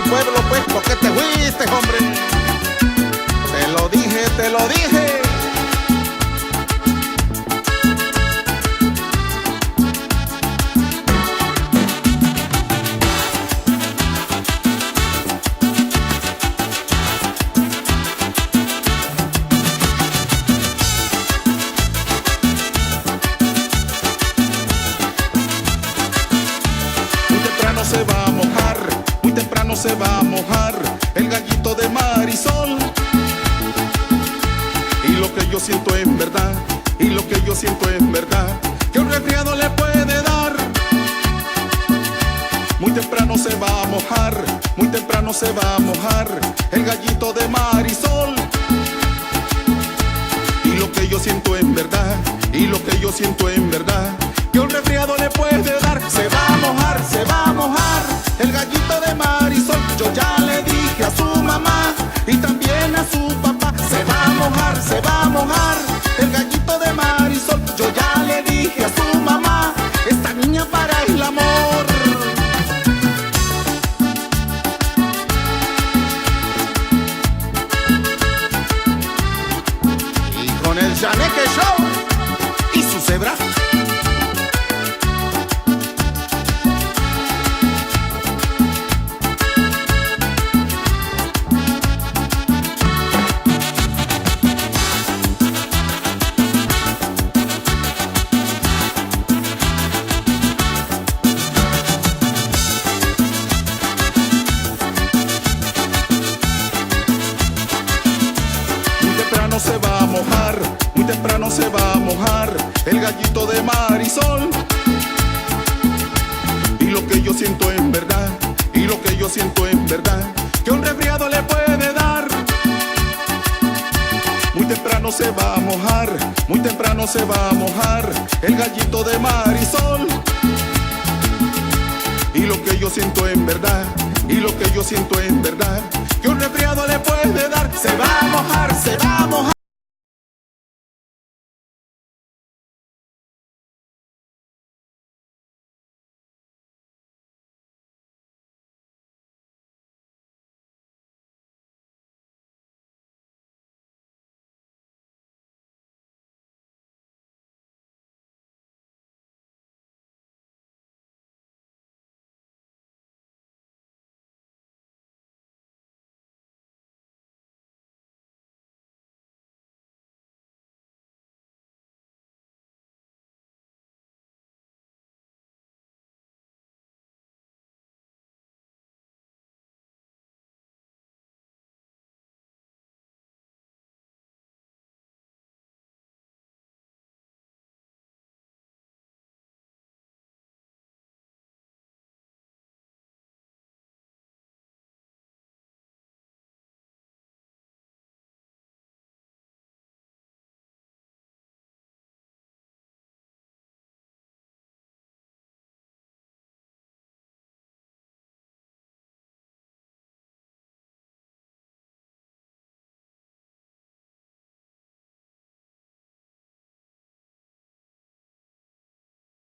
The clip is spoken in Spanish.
pueblo, pues, ¿por qué te fuiste, hombre? Te lo dije, te lo dije. Se va a mojar, muy temprano se va a mojar el gallito de Marisol. Y lo que yo siento en verdad, y lo que yo siento en verdad, que un resfriado le puede dar. Muy temprano se va a mojar, muy temprano se va a mojar el gallito de Marisol. Y lo que yo siento en verdad, y lo que yo siento en verdad, que un resfriado le puede dar. Se va a mojar, se va a mojar el gallito de Marisol. Yo ya le dije a su mamá y también a su papá. Se va a mojar, se va a mojar el gallito de Marisol. Yo ya le dije a su mamá, esta niña para el amor. Y con el Chaneque Show Y su cebra. Se va a mojar, muy temprano se va a mojar el gallito de Marisol. Y lo que yo siento en verdad, y lo que yo siento en verdad, que un resfriado le puede dar. Muy temprano se va a mojar, muy temprano se va a mojar el gallito de Marisol. Y lo que yo siento en verdad, y lo que yo siento en verdad, que un resfriado le puede dar. Se va a mojar, se va a mojar